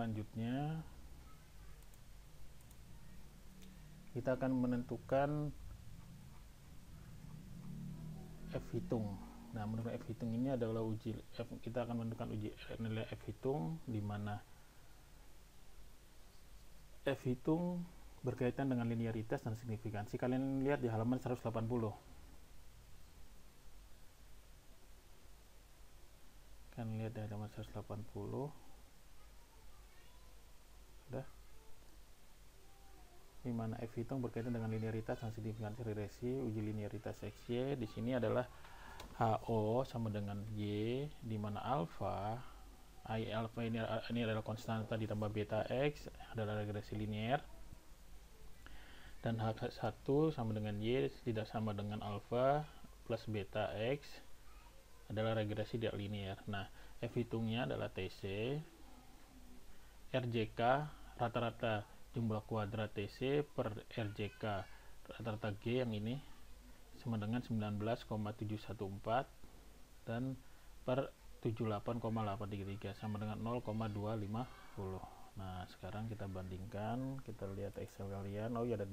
selanjutnya kita akan menentukan F hitung. Nah, menentukan F hitung ini adalah kita akan menentukan nilai F hitung, di mana F hitung berkaitan dengan linearitas dan signifikansi. Kalian lihat di halaman 180. Kalian lihat di halaman 180. Sudah. Di mana F hitung berkaitan dengan linearitas dan signifikansi regresi uji linearitas XY. Di sini adalah HO sama dengan Y, di mana alfa ini adalah konstanta ditambah beta X adalah regresi linear, dan H1 sama dengan Y tidak sama dengan alfa plus beta X adalah regresi tidak linear. Nah, F hitungnya adalah TC, RJK rata-rata jumlah kuadrat TC per RJK rata-rata G yang ini sama dengan 19,714 dan per 78,833 sama dengan 0,250. Nah, sekarang kita bandingkan, kita lihat Excel kalian. Oh ya, ada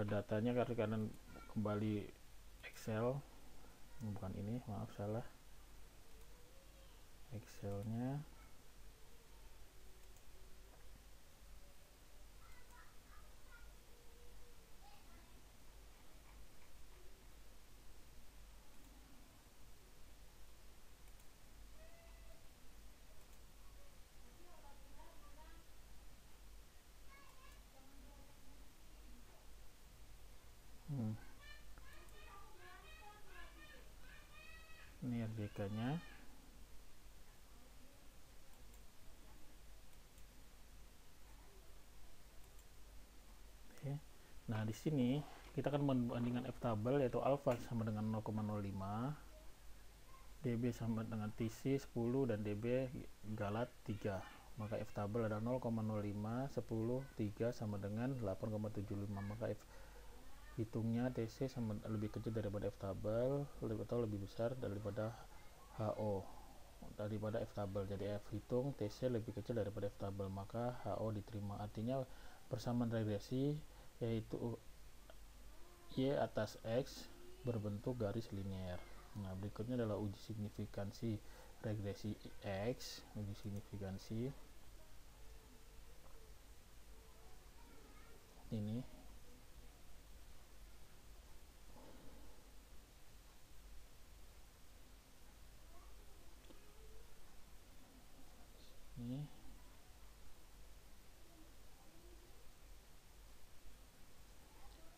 datanya, karena kalian kembali Excel, bukan ini, maaf salah, Excelnya. Ini RJK-nya. Oke. Nah, di sini kita akan membandingkan F tabel, yaitu alfa sama dengan 0,05, DB sama dengan TC 10 dan DB galat 3. Maka F tabel adalah 0,05, 10, 3 sama dengan 8,75. Maka F hitungnya TC sama lebih kecil daripada F tabel, atau lebih besar daripada HO daripada F tabel. Jadi F hitung TC lebih kecil daripada F tabel, maka HO diterima. Artinya persamaan regresi yaitu Y atas X berbentuk garis linear. Nah, berikutnya adalah uji signifikansi regresi X. Uji signifikansi ini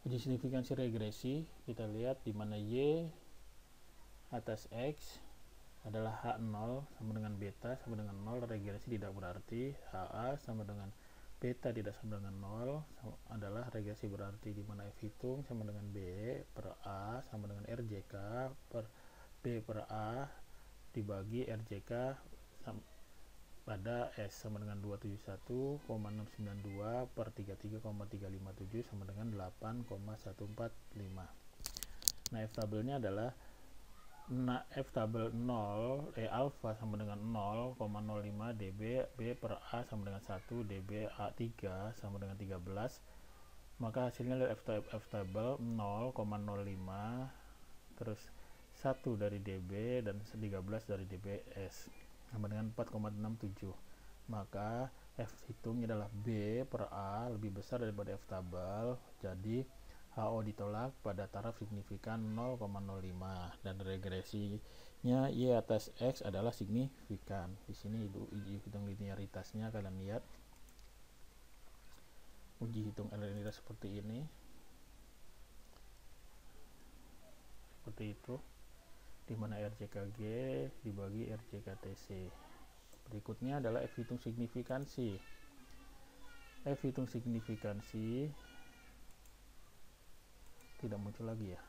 uji signifikansi regresi. Kita lihat di mana Y atas X adalah H0 sama dengan beta sama dengan 0, regresi tidak berarti. HA sama dengan beta tidak sama dengan 0 adalah regresi berarti, di mana F hitung sama dengan B per A sama dengan RJK per B per A dibagi RJK pada S sama dengan 271,692 per 33,357 sama dengan 8,145. Nah, F tabelnya adalah F tabel 0 alfa sama dengan 0,05 dB, B per A sama dengan 1, dB A3 sama dengan 13. Maka hasilnya dari F tabel 0,05 terus 1 dari dB dan 13 dari dBs sama dengan 4,67. Maka F hitungnya adalah B per A lebih besar daripada F tabel, jadi HO ditolak pada taraf signifikan 0,05 dan regresinya Y atas X adalah signifikan. Di sini uji hitung linearitasnya, kalian lihat uji hitung linearitas seperti ini, seperti itu, di mana RJKG dibagi RJKTC. Berikutnya adalah F hitung signifikansi. F hitung signifikansi tidak muncul lagi ya.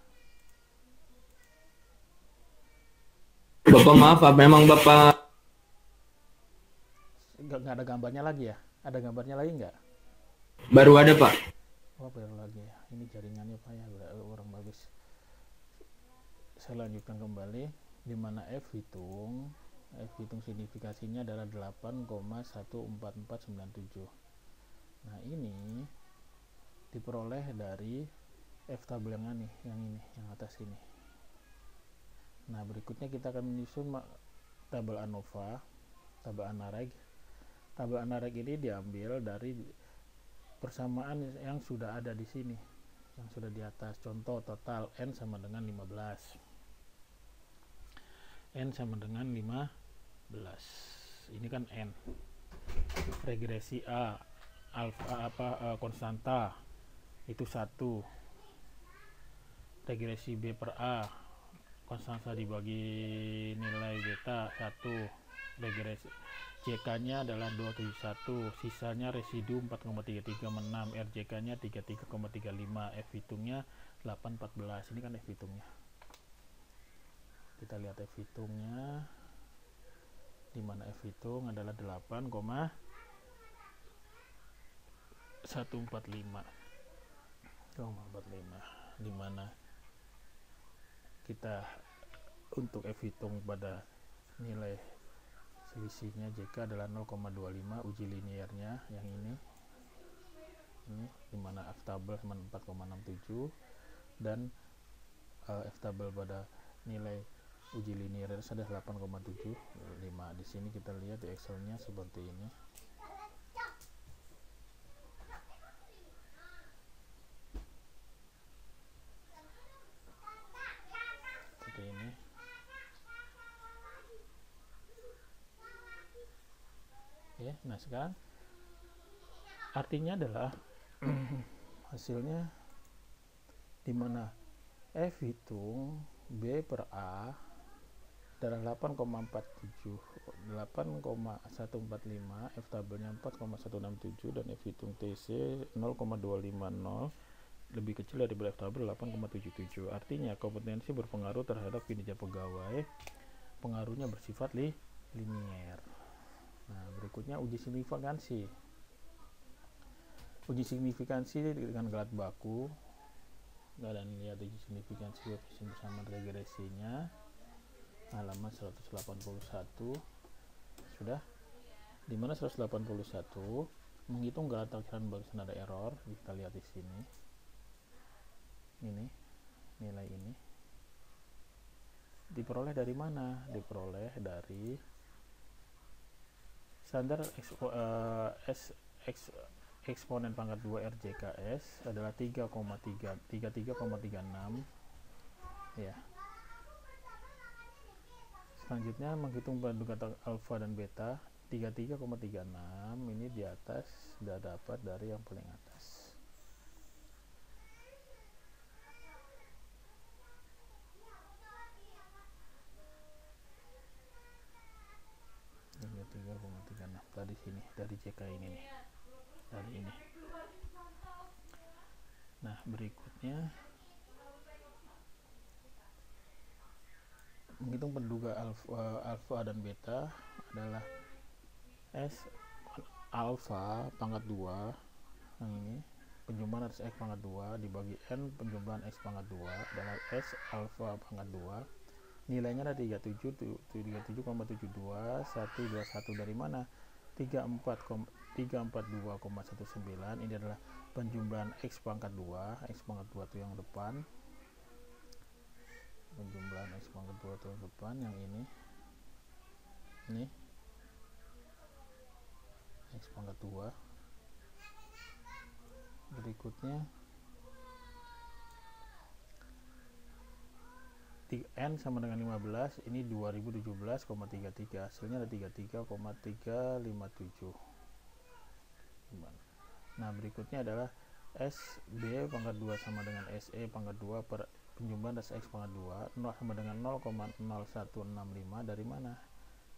Bapak maaf, memang Bapak nggak ada gambarnya lagi ya? Ada gambarnya lagi nggak? baru ada Pak. Oh, baru lagi ya. Ini jaringannya Pak ya, orang bagus. Saya lanjutkan kembali, di mana F hitung F hitung signifikasinya adalah 8,14497. Nah ini diperoleh dari F tabel yang ini, yang atas ini. Nah berikutnya kita akan menyusun tabel ANOVA, tabel ANAREG. Tabel ANAREG ini diambil dari persamaan yang sudah ada di sini, yang sudah di atas. Contoh total N sama dengan 15. N sama dengan 15. Ini kan N. Regresi A, alfa konstanta itu 1. Regresi B per A, konstanta dibagi nilai beta 1. Regresi JK-nya adalah 271, sisanya residu 4,33 menam, RJK-nya 33,35, F hitungnya 814. Ini kan F hitungnya. Kita lihat F hitungnya, di mana F hitung adalah 8,145, di mana kita untuk F hitung pada nilai selisihnya JK adalah 0,25, uji linearnya yang ini dimana F tabel sama 4,67 dan F tabel pada nilai uji linear adalah 8,75. Di sini kita lihat di Excelnya seperti ini. Seperti ini. Oke, nah sekarang artinya adalah hasilnya di mana F hitung B per A adalah 8,145, F tabelnya 4,167 dan F hitung TC 0,250, lebih kecil daripada F tabel 8,77. Artinya kompetensi berpengaruh terhadap kinerja pegawai, pengaruhnya bersifat linier. Nah berikutnya uji signifikansi. Uji signifikansi dengan gelat baku, dan lihat uji signifikansi koefisien bersamaan regresinya halaman 181. Sudah, dimana 181 menghitung gelat takhiran barisan ada error. Kita lihat di sini, ini nilai ini diperoleh dari mana? Diperoleh dari standar eksponen pangkat 2 RJKS adalah 33,36 ya. Selanjutnya menghitung pendudukan alfa dan beta 33,36, ini di atas sudah dapat dari yang paling atas. Ini 3,36 tadi sini dari JK ini nih. Dari ini. Nah, berikutnya menghitung penduga alfa dan beta adalah S alfa pangkat 2 yang ini, penjumlahan atas X pangkat 2 dibagi N penjumlahan X pangkat 2 adalah S alfa pangkat 2, nilainya ada 37,72, 121 dari mana? 342,19. Ini adalah penjumlahan X pangkat 2, X pangkat 2 itu yang depan, penjumlahan X pangkat 2 itu yang depan, yang ini X pangkat 2. Berikutnya N sama dengan 15, ini 2017,33, hasilnya ada 33,357. Nah berikutnya adalah SB pangkat 2 sama dengan SE pangkat 2 per penjumlahan atas X pangkat 2 0 sama dengan 0,0165 dari mana?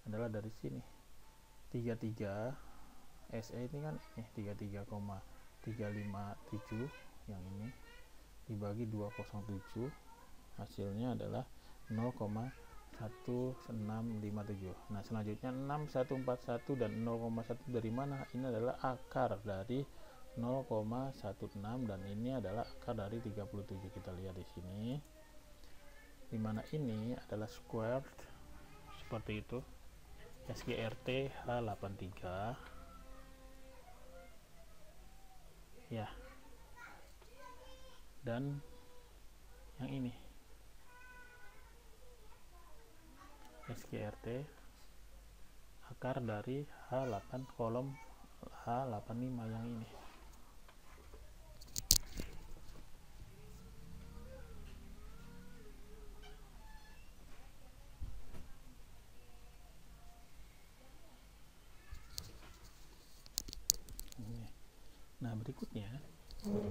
Adalah dari sini 33, SE ini kan 33,357 yang ini dibagi 207, hasilnya adalah 0,1657. Nah selanjutnya 6141 dan 0,1 dari mana? Ini adalah akar dari 0,16 dan ini adalah akar dari 37. Kita lihat di sini, dimana ini adalah squared seperti itu. SGRT H83 ya, dan yang ini SGRT akar dari H8 kolom H85 yang ini. Nah, berikutnya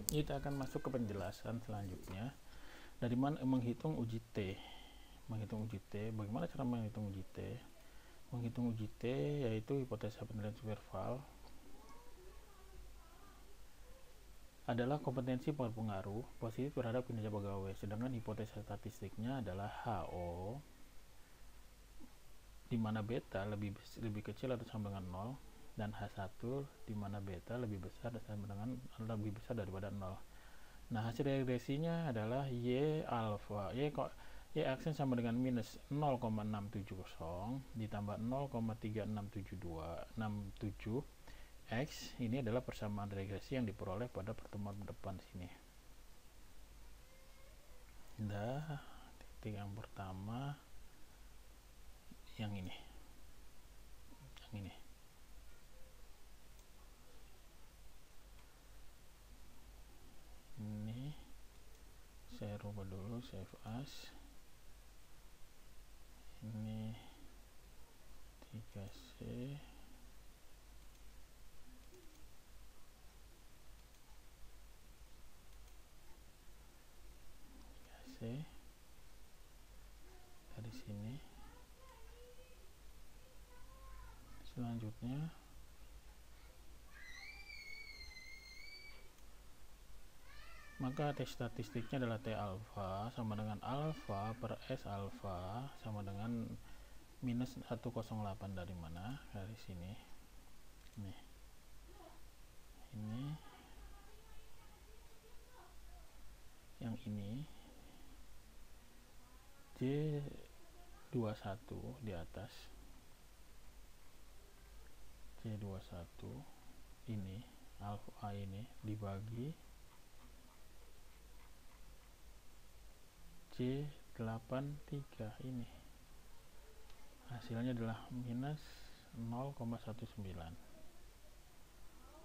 kita akan masuk ke penjelasan selanjutnya dari mana menghitung uji T. Bagaimana cara menghitung uji T? Menghitung uji T yaitu hipotesa penilaian Superval adalah kompetensi berpengaruh positif terhadap kinerja pegawai, sedangkan hipotesa statistiknya adalah HO di mana beta lebih kecil atau sama dengan 0 dan H1 di mana beta lebih besar daripada 0. Nah, hasil regresinya adalah Y alpha Y aksen sama dengan minus 0,670 ditambah 0,367267 X. Ini adalah persamaan regresi yang diperoleh pada pertemuan depan sini. Nah, titik yang pertama yang ini. Ini saya rubah dulu, save as. Ini 3C dari sini. Selanjutnya maka T statistiknya adalah T alpha sama dengan alpha per S alpha sama dengan minus 108 dari mana? Dari sini. Nih. Ini yang ini J21 di atas. J21 ini alpha ini dibagi J83 ini, hasilnya adalah minus 0,19,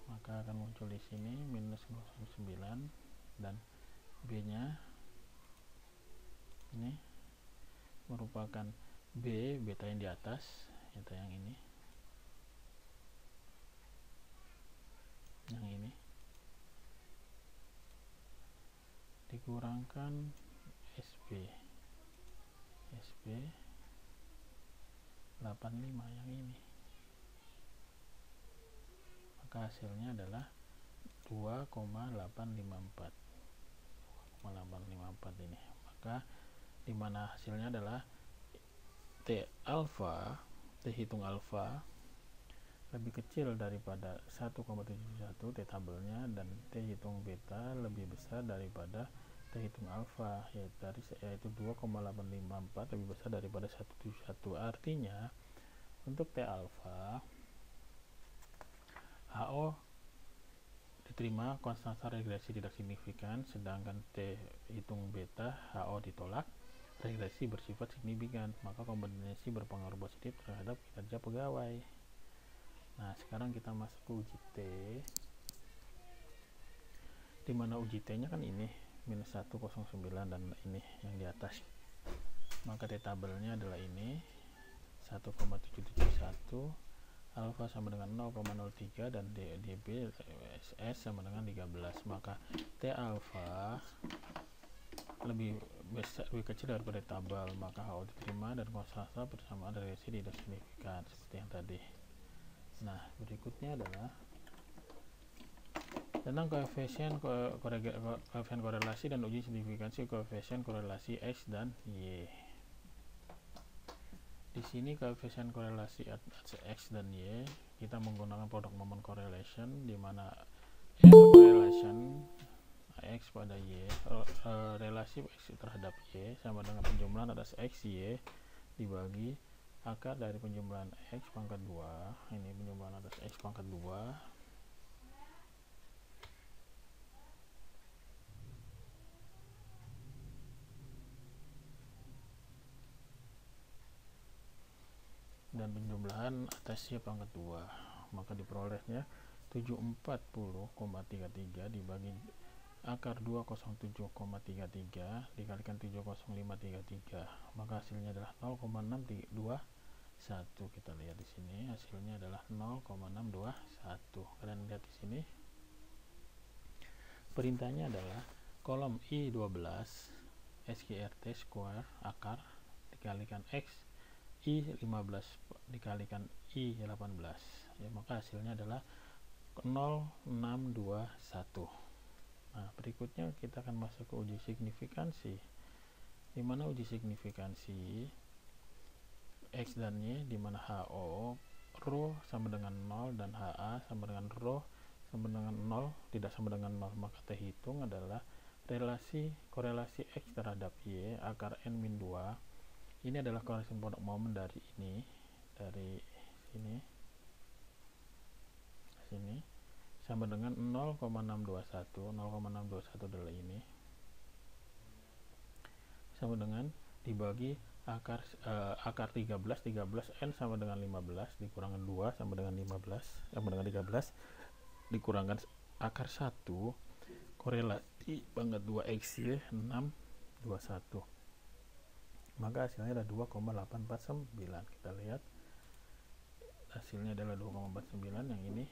maka akan muncul di sini minus 0,19 dan B nya ini merupakan beta yang di atas, yaitu yang ini, dikurangkan SB 85 yang ini, maka hasilnya adalah 2,854 ini. Maka dimana hasilnya adalah T alpha, T hitung alpha lebih kecil daripada 1,71 T tabelnya, dan T hitung beta lebih besar daripada T hitung alpha, yaitu 2,854 lebih besar daripada 171. Artinya untuk T alpha HO diterima konstanta regresi tidak signifikan, sedangkan T hitung beta HO ditolak, regresi bersifat signifikan, maka kompetensi berpengaruh positif terhadap kinerja pegawai. Nah, sekarang kita masuk ke uji T, dimana uji T nya kan ini minus 109 dan ini yang di atas, maka T tabelnya adalah ini 1,771, alpha sama dengan 0,03 dan dB S sama dengan 13, maka T alpha lebih kecil daripada tabel, maka HO diterima dan konstanta persamaan regresi tidak signifikan seperti yang tadi. Nah, berikutnya adalah tentang koefisien korelasi dan uji signifikansi koefisien korelasi X dan Y. Di sini koefisien korelasi X dan Y kita menggunakan produk moment correlation, di mana correlation X pada Y, relasi X terhadap Y sama dengan penjumlahan atas X Y dibagi akar dari penjumlahan X pangkat 2, ini penjumlahan atas X pangkat 2 dan penjumlahan atas Y pangkat 2, maka diperolehnya 740,33 dibagi akar 207,33 dikalikan 70533, maka hasilnya adalah 0,621. Kita lihat di sini hasilnya adalah 0,621. Kalian lihat di sini perintahnya adalah kolom I12 SQRT square akar dikalikan X I15 dikalikan I18, ya, maka hasilnya adalah 0621. Nah, berikutnya kita akan masuk ke uji signifikansi, di mana uji signifikansi X dan Y, di mana HO rho sama dengan 0 dan HA sama dengan rho sama dengan 0 tidak sama dengan 0, maka T hitung adalah korelasi X terhadap Y akar N-2. Ini adalah korelasi produk momen dari sini sama dengan 0,621. 0,621 adalah ini sama dengan dibagi akar 13 N sama dengan 15 dikurangkan 2 sama dengan 15 sama dengan 13 dikurangkan akar 1 korelasi pangkat 2 XY 621, maka hasilnya adalah 2,849. Kita lihat hasilnya adalah 2,49. Yang ini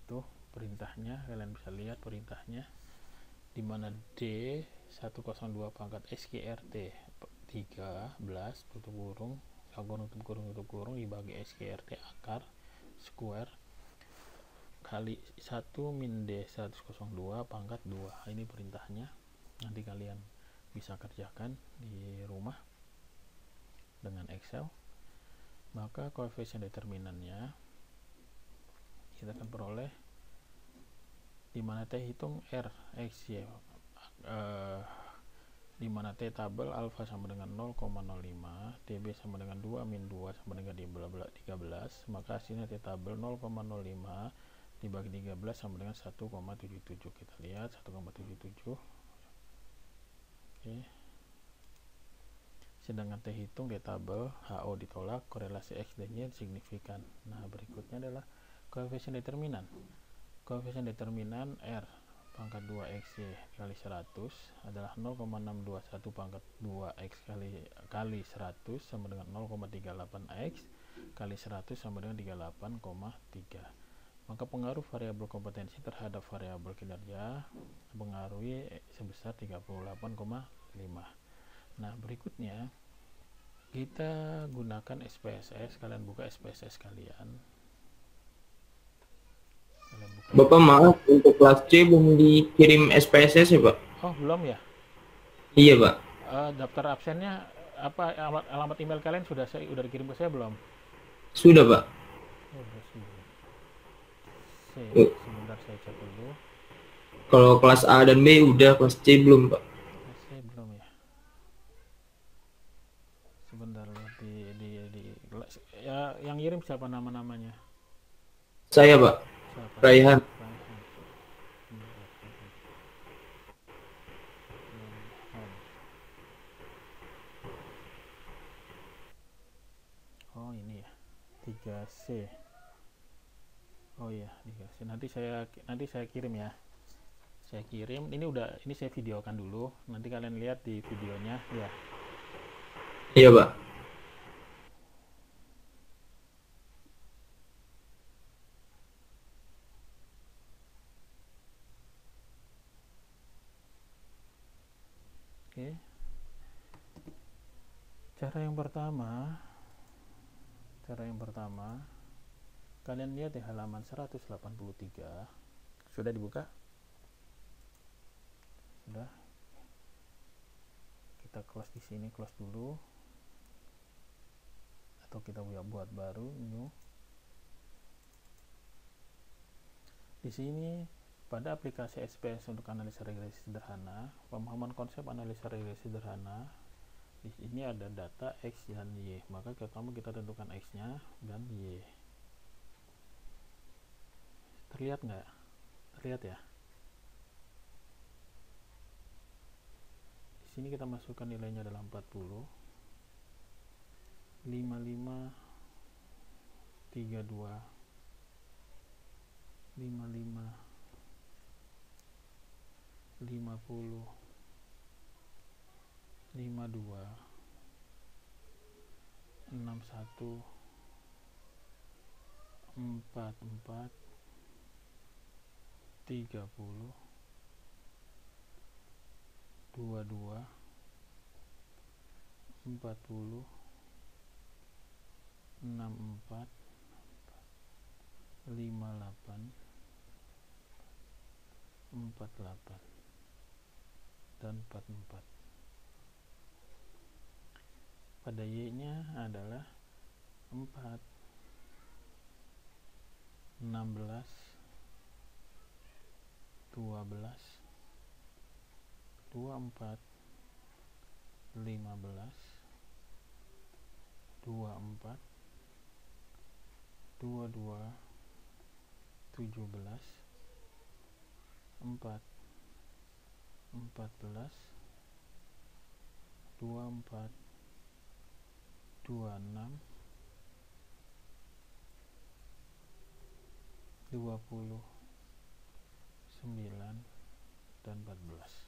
itu perintahnya, kalian bisa lihat perintahnya, di mana D 102 pangkat SQRT 13 tutup kurung tutup kurung dibagi SQRT akar square kali 1 min D 102 pangkat 2. Ini perintahnya, nanti kalian bisa kerjakan di rumah dengan Excel. Maka koefisien determinannya kita akan peroleh, di mana T hitung R X Y, di mana T tabel alfa sama dengan 0,05, TB sama dengan 2 min 2 sama dengan 13, maka hasilnya T tabel 0,05 dibagi 13 sama dengan 1,77. Kita lihat 1,77. Oke. Sedangkan T hitung T tabel HO ditolak, korelasi X dan Y signifikan. Nah, berikutnya adalah koefisien determinan. Koefisien determinan R pangkat 2 XY kali 100 adalah 0,621 pangkat 2 X kali 100 sama dengan 0,38 X kali 100 sama dengan 38,3. Maka pengaruh variabel kompetensi terhadap variabel kinerja mempengaruhi sebesar 38,5. Nah, berikutnya kita gunakan SPSS. Kalian buka SPSS kalian. Bapak maaf, untuk kelas C belum dikirim SPSS ya Pak? Oh, belum ya? Iya Pak. Daftar absennya apa, alamat email kalian sudah dikirim ke saya belum? Sudah Pak. Oh, sudah. Sebentar saya cek dulu. Kalau kelas A dan B udah, kelas C belum Pak. Kelas C belum ya? Sebentar lihat ya, yang ngirim siapa namanya? Saya Pak. Siapa? Raihan. Oh, ini ya. 3C. Oh iya, 3C. Nanti saya kirim ya. Saya kirim. Ini saya videokan dulu. Nanti kalian lihat di videonya ya. Iya Pak. Oke. Cara yang pertama, kalian lihat di halaman 183. Sudah dibuka? Sudah. Kita close di sini, close dulu. Atau kita buat baru, new. Di sini pada aplikasi SPS untuk analisa regresi sederhana, pemahaman konsep analisa regresi sederhana Di sini ada data X dan Y, maka pertama kita tentukan X nya dan Y. Terlihat nggak? Terlihat ya. Di sini kita masukkan nilainya adalah 40, 55, 32, 55, 50, 52, 61, 44, 30, 22, 40, 64, 58, 48, dan 44. Pada Y-nya adalah 4, 16, 12, 24, 15, 24, 22, 17, 4, 14, 24, 26, 20, 9, dan 14.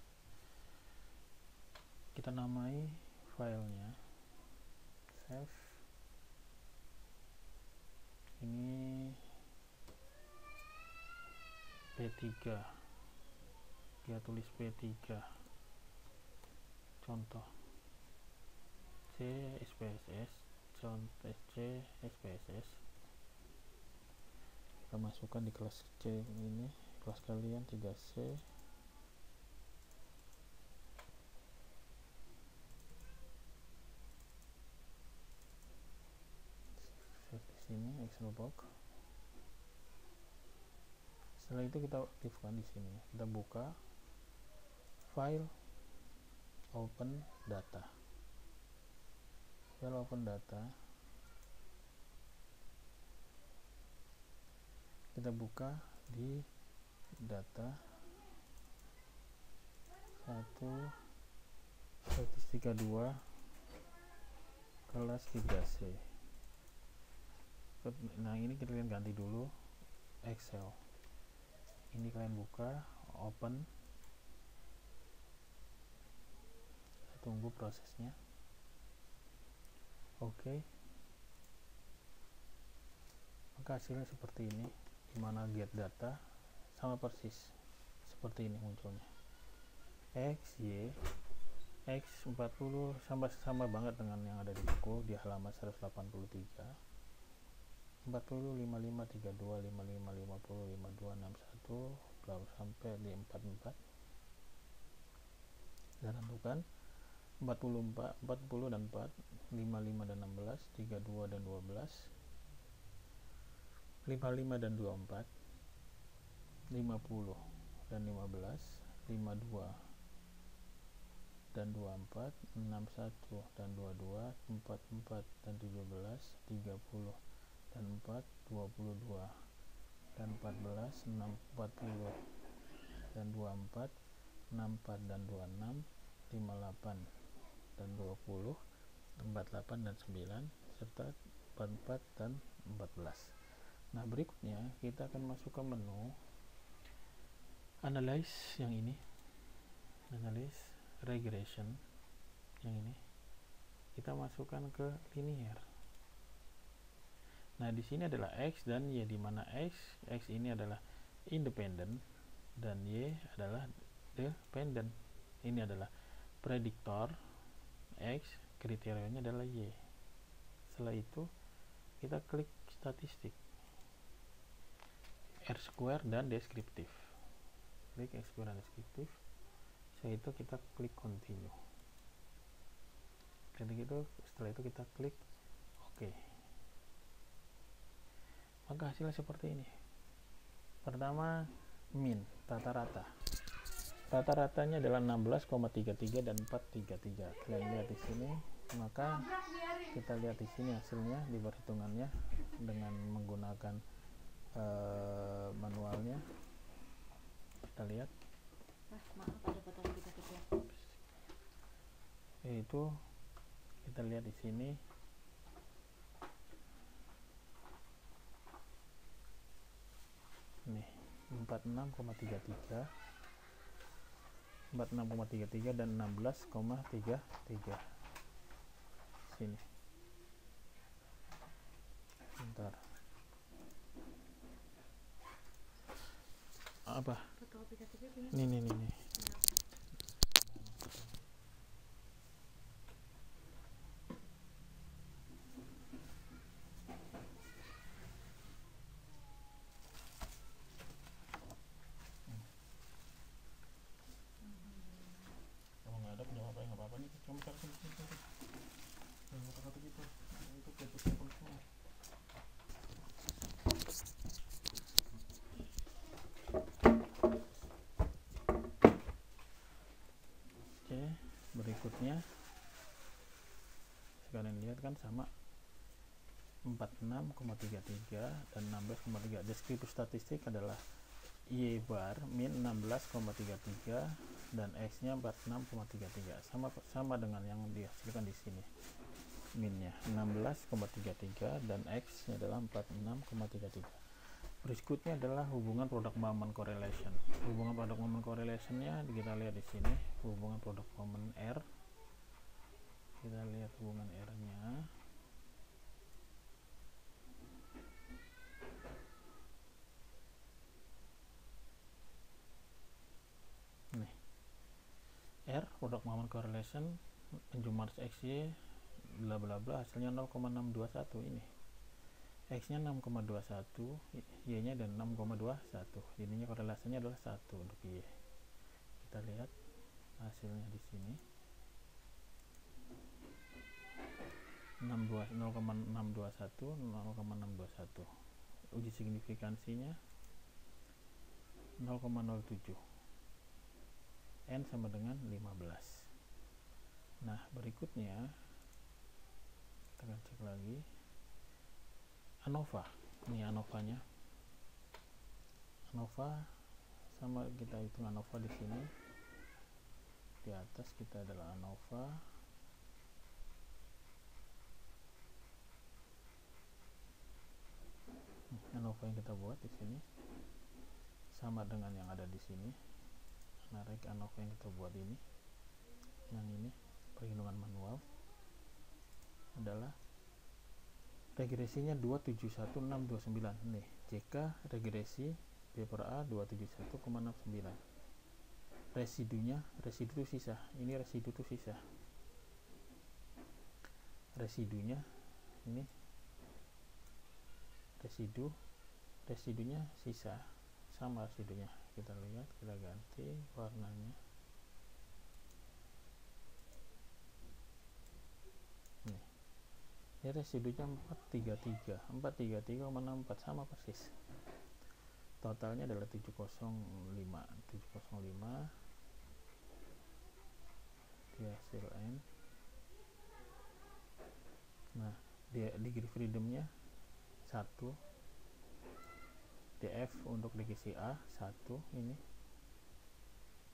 Kita namai filenya, save. Ini P3, dia tulis P3, contoh C SPSS, contoh C SPSS. Kita masukkan di kelas C ini, kelas kalian 3C. Di sini Excel box. Setelah itu kita aktifkan di sini. Kita buka file, open data. File open data. Kita buka di data 1 statistika 2 kelas 3C. Nah, ini kalian ganti dulu Excel. Ini kalian buka, open. Saya tunggu prosesnya. Oke. Maka hasilnya seperti ini, dimana get data sama persis seperti ini munculnya. X, Y, X 40 sama banget dengan yang ada di buku di halaman 183. 40, 55, 32, 55, 50, 52, 61 sampai di 44. Dan tentukan 44, 40 dan 4, 55 dan 16, 32 dan 12, 55 dan 24, 50 dan 15, 52 dan 24, 61 dan 22, 44 dan 17, 30 dan 4, 22 dan 14, 40 dan 24, 64 dan 26, 58 dan 20, 48 dan 9, serta 44 dan 14. Nah, berikutnya kita akan masuk ke menu analyze yang ini, analyze regression yang ini. Kita masukkan ke linear. Nah, di sini adalah X dan Y, di mana X ini adalah independent dan Y adalah dependent. Ini adalah prediktor X, kriterianya adalah Y. Setelah itu kita klik statistik, R-square dan deskriptif. Klik R-square dan deskriptif. Setelah itu kita klik continue. Setelah itu kita klik OK. Maka hasilnya seperti ini. Pertama, mean, rata-rata. rata-ratanya adalah 16,33 dan 433. Kalian lihat di sini, maka kita lihat di sini hasilnya di perhitungannya dengan menggunakan manualnya. Kita lihat itu, kita lihat di sini nih 46,33 dan 16,33 sini. Bentar, apa nih kalau nggak ada punya apa apa nih, cuma kata gitu itu keputusan semua. Oke, berikutnya kalian lihat kan sama 46,33 dan 16,3. Deskripsi statistik adalah Y bar min 16,33 dan X nya 46,33, sama dengan yang dihasilkan di sini. Minnya 16,33 dan X nya adalah 46,33. Berikutnya adalah hubungan produk moment correlation. Hubungan produk moment correlation-nya kita lihat di sini, hubungan produk moment R. Kita lihat hubungan R-nya. Nih. R produk moment correlation penjumlah XY bla bla bla hasilnya 0,621 ini. X-nya 6,21, Y-nya dan 6,21. Jadinya korelasinya adalah 1 untuk Y. Kita lihat hasilnya di sini. 0,621, 0,621. Uji signifikansinya 0,07. N sama dengan 15. Nah, berikutnya kita akan cek lagi ANOVA. Ini ANOVA-nya. ANOVA sama, kita hitung ANOVA di sini. Di atas kita adalah ANOVA. ANOVA yang kita buat di sini sama dengan yang ada di sini. Narik ANOVA yang kita buat ini. Yang ini perhitungan manual adalah regresinya 271629. Nih, JK regresi B per A 271,69. Residu itu sisa. Ini residu itu sisa. Residunya ini residunya sisa, sama residunya. Kita lihat, kita ganti warnanya. Nih, ini residunya 433,64, sama persis. Totalnya adalah 705 di hasil N. Nah, degree freedomnya 1, DF untuk degree A 1, ini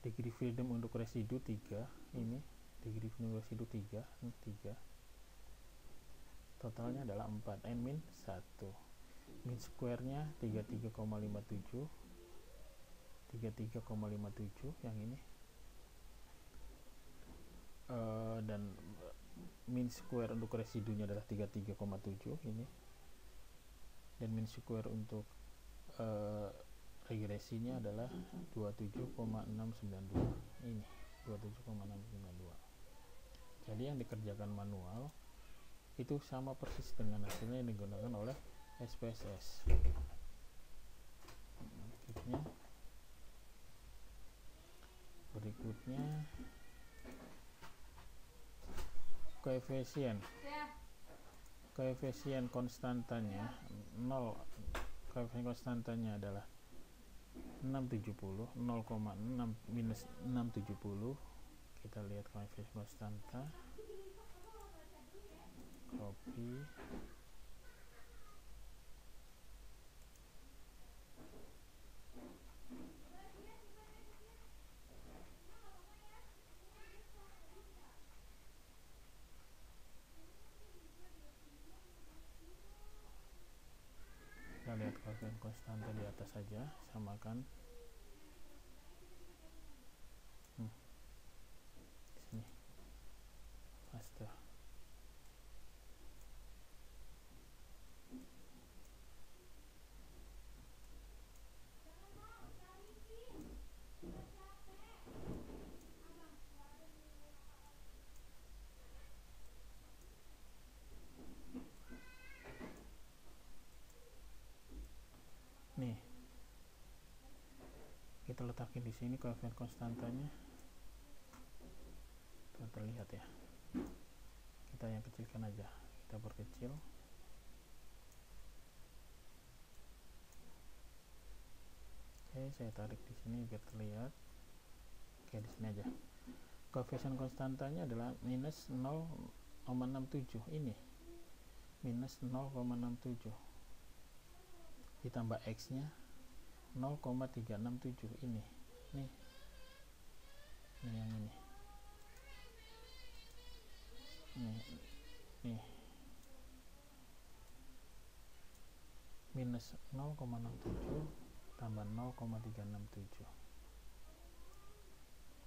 degree freedom untuk residu 3, ini degree freedom residu 3, totalnya adalah 4, N min 1. Min square nya 33,57 yang ini, dan min square untuk residunya adalah 33,7 ini, dan min square untuk regresinya adalah 27,692 ini, 27,692. Jadi yang dikerjakan manual itu sama persis dengan hasilnya yang digunakan oleh SPSS. Berikutnya koefisien konstantanya 0. Koefisien konstantanya adalah 670, 0,6 minus 670. Kita lihat koefisien konstanta, copy, kita lihat koefisien konstanta di atas saja, samakan di sini, paste. Nih, kita letakin di sini koefisien konstantanya, terlihat ya. Kita yang kecilkan aja, kita perkecil. Oke, saya tarik di sini biar terlihat. Oke, di sini aja. Koefisien konstantanya adalah minus 0,67 ini, minus 0,67 ditambah x nya 0,367 ini, nih yang ini, nih minus 0,67 tambah 0,367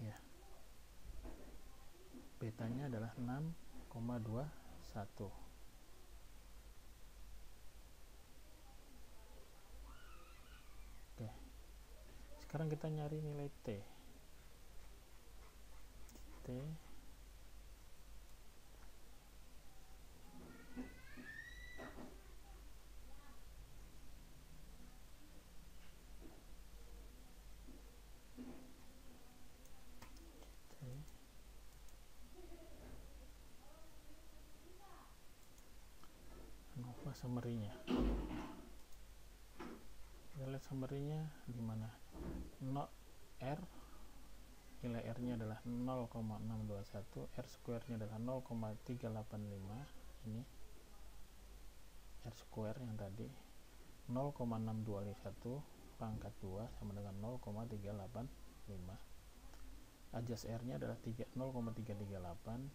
ya, betanya adalah 6,21. Oke, sekarang kita nyari nilai T. Summary-nya, kita lihat summary-nya di mana. Nilai R nya adalah 0,621, R square nya adalah 0,385, ini R square yang tadi 0,621 pangkat 2 sama dengan 0,385. Ajas R nya adalah 0,338,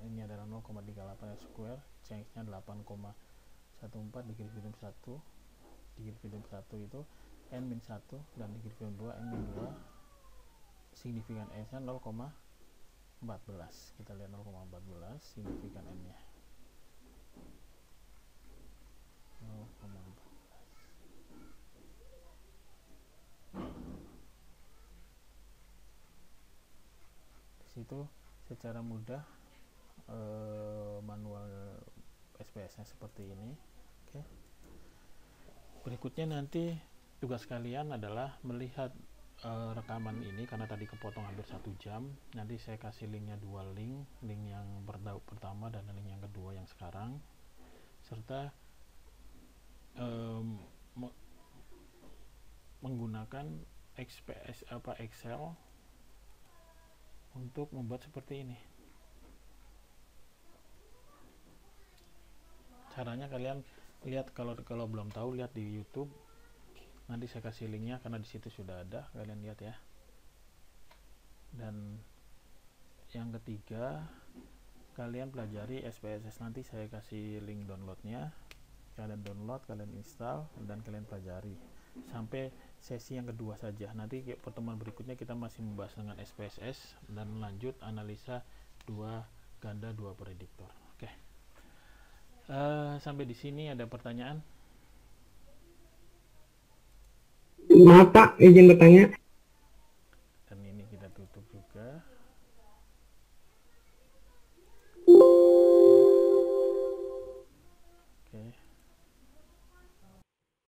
ini adalah 0,38 R square, change nya 8,14 digirim 1, digirim 1 itu n-1 dan digirim 2 n-2, signifikan n nya 0,14. Kita lihat 0,14 signifikan n nya 0,14. Di situ secara mudah manual SPS nya seperti ini. Oke. Berikutnya nanti tugas kalian adalah melihat rekaman ini, karena tadi kepotong hampir 1 jam. Nanti saya kasih linknya 2 link yang pertama dan link yang kedua yang sekarang, serta menggunakan Excel untuk membuat seperti ini. Caranya kalian lihat, kalau belum tahu lihat di YouTube, nanti saya kasih linknya karena di situ sudah ada, kalian lihat ya. Dan yang ketiga, kalian pelajari SPSS, nanti saya kasih link downloadnya, kalian download, kalian install, dan kalian pelajari sampai sesi yang kedua saja. Nanti pertemuan berikutnya kita masih membahas dengan SPSS dan lanjut analisa 2 ganda 2 prediktor. Oke. Sampai di sini ada pertanyaan? Maaf Pak, izin bertanya.